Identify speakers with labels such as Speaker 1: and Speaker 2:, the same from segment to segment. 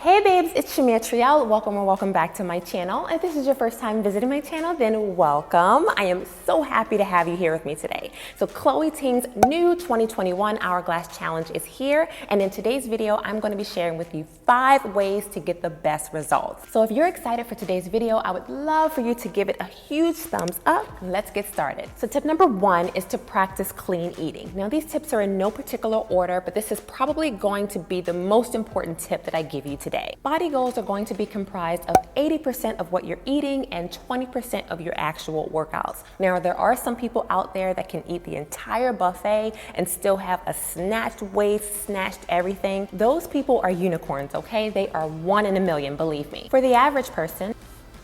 Speaker 1: Hey babes, it's Chimere Trielle. Welcome back to my channel. If this is your first time visiting my channel, then welcome. I am so happy to have you here with me today. So Chloe Ting's new 2021 Hourglass Challenge is here, and in today's video, I'm going to be sharing with you 5 ways to get the best results. So if you're excited for today's video, I would love for you to give it a huge thumbs up. Let's get started. So tip number 1 is to practice clean eating. Now these tips are in no particular order, but this is probably going to be the most important tip that I give you today. Body goals are going to be comprised of 80% of what you're eating and 20% of your actual workouts. Now, there are some people out there that can eat the entire buffet and still have a snatched waist, snatched everything. Those people are unicorns, okay? They are 1 in a million, believe me. For the average person,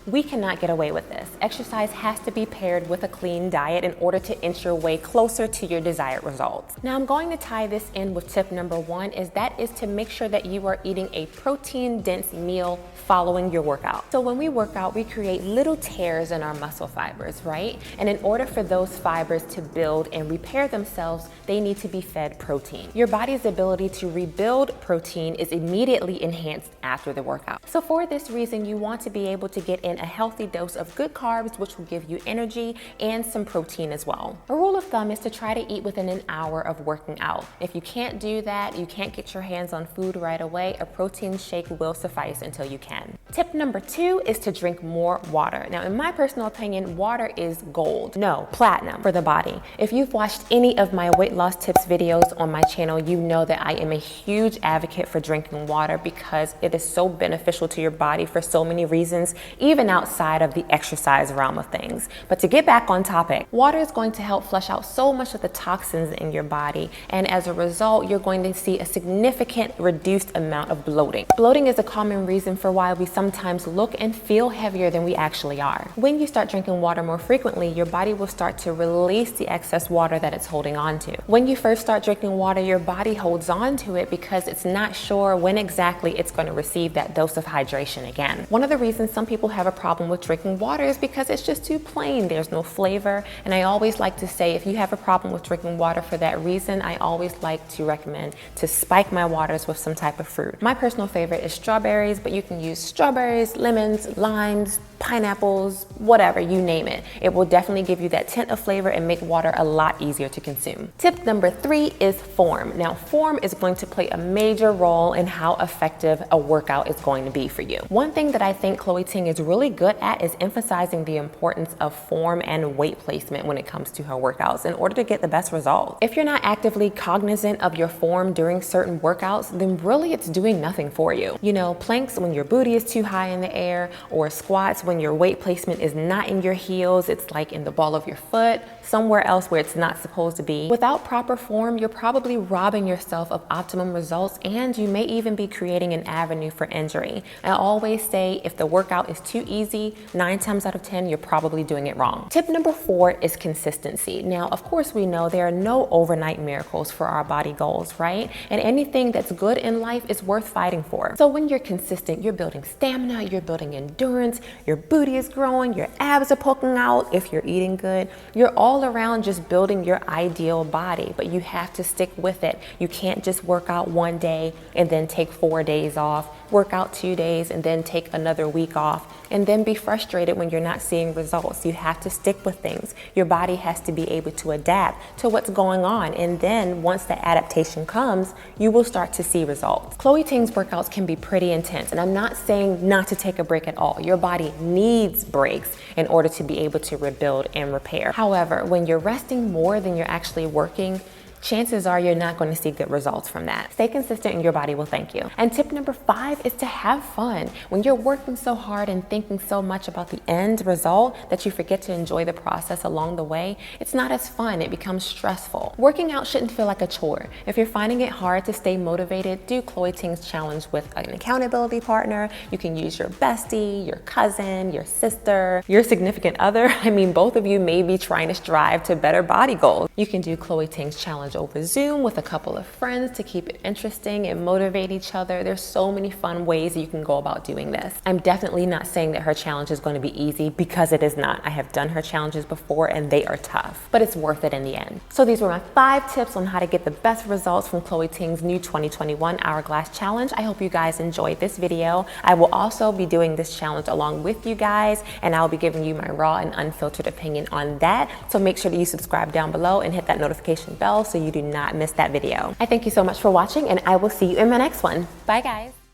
Speaker 1: we cannot get away with this. Exercise has to be paired with a clean diet in order to inch your way closer to your desired results. Now I'm going to tie this in with tip number 1, that is to make sure that you are eating a protein-dense meal following your workout. So when we work out, we create little tears in our muscle fibers, right? And in order for those fibers to build and repair themselves, they need to be fed protein. Your body's ability to rebuild protein is immediately enhanced after the workout. So for this reason, you want to be able to get in a healthy dose of good carbs, which will give you energy and some protein as well. A rule of thumb is to try to eat within an hour of working out. If you can't do that, you can't get your hands on food right away, a protein shake will suffice until you can. Tip number 2 is to drink more water. Now, in my personal opinion, water is gold. No, platinum for the body. If you've watched any of my weight loss tips videos on my channel, you know that I am a huge advocate for drinking water because it is so beneficial to your body for so many reasons, even outside of the exercise realm of things. But to get back on topic, water is going to help flush out so much of the toxins in your body, and as a result, you're going to see a significant reduced amount of bloating. Bloating is a common reason for why we sometimes look and feel heavier than we actually are. When you start drinking water more frequently, your body will start to release the excess water that it's holding on to. When you first start drinking water, your body holds on to it because it's not sure when exactly it's going to receive that dose of hydration again. One of the reasons some people have a problem with drinking water is because it's just too plain. There's no flavor. And I always like to say, if you have a problem with drinking water for that reason, I always like to recommend to spike my waters with some type of fruit. My personal favorite is strawberries, but you can use strawberries, lemons, limes, pineapples, whatever, you name it. It will definitely give you that tint of flavor and make water a lot easier to consume. Tip number 3 is form. Now, form is going to play a major role in how effective a workout is going to be for you. One thing that I think Chloe Ting is really good at is emphasizing the importance of form and weight placement when it comes to her workouts in order to get the best results. If you're not actively cognizant of your form during certain workouts, then really it's doing nothing for you. You know, planks when your booty is too high in the air, or squats when your weight placement is not in your heels, it's like in the ball of your foot, somewhere else where it's not supposed to be. Without proper form, you're probably robbing yourself of optimum results, and you may even be creating an avenue for injury. I always say if the workout is too easy, 9 times out of 10, you're probably doing it wrong. Tip number 4 is consistency. Now, of course, we know there are no overnight miracles for our body goals, right? And anything that's good in life is worth fighting for. So when you're consistent, you're building stamina, you're building endurance, your booty is growing, your abs are poking out if you're eating good. You're all around just building your ideal body, but you have to stick with it. You can't just work out one day and then take 4 days off, work out 2 days and then take another week off, and then be frustrated when you're not seeing results. You have to stick with things. Your body has to be able to adapt to what's going on, and then once the adaptation comes, you will start to see results. Chloe Ting's workouts can be pretty intense, and I'm not saying not to take a break at all. Your body needs breaks in order to be able to rebuild and repair. However, when you're resting more than you're actually working, chances are you're not going to see good results from that. Stay consistent and your body will thank you. And tip number 5 is to have fun. When you're working so hard and thinking so much about the end result that you forget to enjoy the process along the way, it's not as fun. It becomes stressful. Working out shouldn't feel like a chore. If you're finding it hard to stay motivated, do Chloe Ting's challenge with an accountability partner. You can use your bestie, your cousin, your sister, your significant other. I mean, both of you may be trying to strive to better body goals. You can do Chloe Ting's challenge challenge over Zoom with a couple of friends to keep it interesting and motivate each other. There's so many fun ways that you can go about doing this. I'm definitely not saying that her challenge is going to be easy, because it is not. I have done her challenges before and they are tough, but it's worth it in the end. So these were my 5 tips on how to get the best results from Chloe Ting's new 2021 Hourglass Challenge. I hope you guys enjoyed this video. I will also be doing this challenge along with you guys, and I'll be giving you my raw and unfiltered opinion on that. So make sure that you subscribe down below and hit that notification bell so you do not miss that video. I thank you so much for watching, and I will see you in my next one. Bye guys.